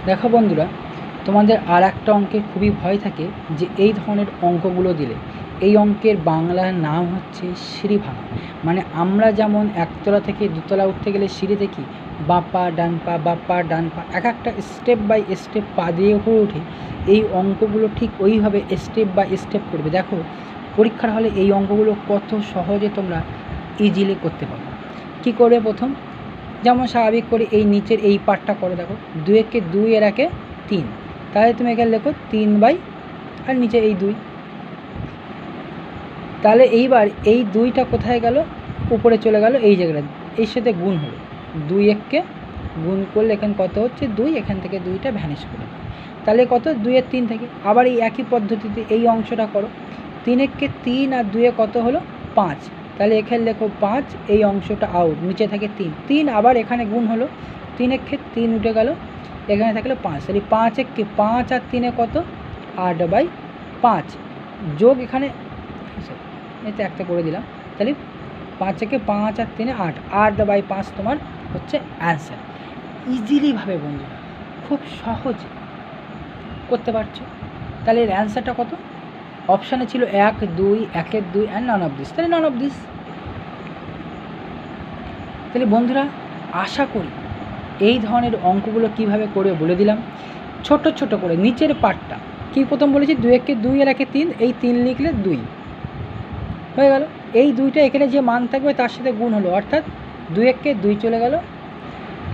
দেখো বন্ধুরা, তোমাদের আর একটা অঙ্কের খুবই ভয় থাকে যে এই ধরনের অঙ্কগুলো দিলে। এই অঙ্কের বাংলার নাম হচ্ছে সিঁড়ি ভাঙা। মানে আমরা যেমন একতলা থেকে দুতলা উঠতে গেলে সিঁড়ি দেখি, বাঁ পা ডান পা, বাঁ পা ডান পা, এক একটা স্টেপ বাই স্টেপ পা দিয়ে উপরে উঠে। এই অঙ্কগুলো ঠিক ওইভাবে স্টেপ বাই স্টেপ করবে। দেখো পরীক্ষার হলে এই অঙ্কগুলো কত সহজে তোমরা ইজিলি করতে পারো। কী করবে? প্রথম যেমন স্বাভাবিক করে এই নিচের এই পার্টটা করে দেখো, 2 একে 2 এর একে 3, তাহলে তুমি এখানে লেখো 3 বাই আর নিচে এই 2। তাহলে এইবার এই 2টা কোথায় গেল? উপরে চলে গেল এই জায়গাটা, এর সাথে গুণ হলো। 2 এককে গুণ করলে এখানে কত হচ্ছে? 2। এখান থেকে 2টা ভ্যানিশ করে, তাহলে কত? 2 এর 3 থেকে। আবার এই একই পদ্ধতিতে এই অংশটা করো। 3 এককে 3 আর 2 এ কত হলো? 5। তাহলে এখানে লেখো 5, এই অংশটা আউট, নিচে থাকে 3। আবার এখানে গুণ হলো, 3 একে 3 উঠে গেল, এখানে থাকলো 5। তাহলে 5 একে 5 আর 3 এ কত? 8/5। যোগ এখানে এতে একটা করে দিলাম, তাহলে 5 একে 5 আর 3 এ 8, 8/5 তোমার হচ্ছে অ্যান্সার। ইজিলিভাবে বন্ধুরা খুব সহজে করতে পারছো। তাহলে এর অ্যান্সারটা কত? অপশানে ছিল 1, 2, 1 2 অ্যান্ড নন অফ দিস, তাহলে নন অফ দিস। তাহলে বন্ধুরা আশা করি এই ধরনের অঙ্কগুলো কিভাবে করে বলে দিলাম। ছোট ছোট করে নিচের পার্টটা কি প্রথম বলেছি, 2 একে 2 এর একে 3, এই 3 লিখলে 2 হয়ে গেল। এই 2টা এখানে যে মান থাকবে তার সাথে গুণ হলো, অর্থাৎ 2 একে 2 চলে গেল।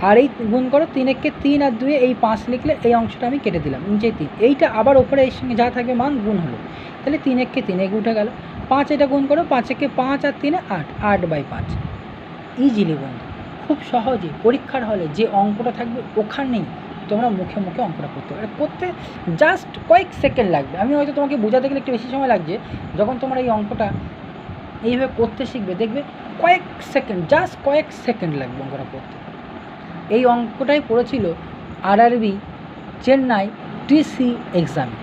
আর এই গুণ করো 3 একে 3 আর 2 এই 5 লিখলে এই অংশটা আমি কেটে দিলাম, নিচে 3, এইটা আবার ওপরে এর সঙ্গে যা থাকবে মান গুণ হলো, তাহলে 3 একে 3 একে উঠে গেল। 5 এটা গুণ করো, 5 একে 5 আর 3 8, 8/5। ইজিলি বন্ধু, খুব সহজে পরীক্ষার হলে যে অঙ্কটা থাকবে ওখানেই তোমরা মুখে মুখে অঙ্কটা করতে পারবে। করতে জাস্ট কয়েক সেকেন্ড লাগবে। আমি হয়তো তোমাকে বোঝাতে গেলে একটু বেশি সময় লাগছে। যখন তোমরা এই অঙ্কটা এইভাবে করতে শিখবে দেখবে কয়েক সেকেন্ড, জাস্ট কয়েক সেকেন্ড লাগবে অঙ্কটা করতে। এই অঙ্কটাই পড়েছিল RRB চেন্নাই TC এক্সামে।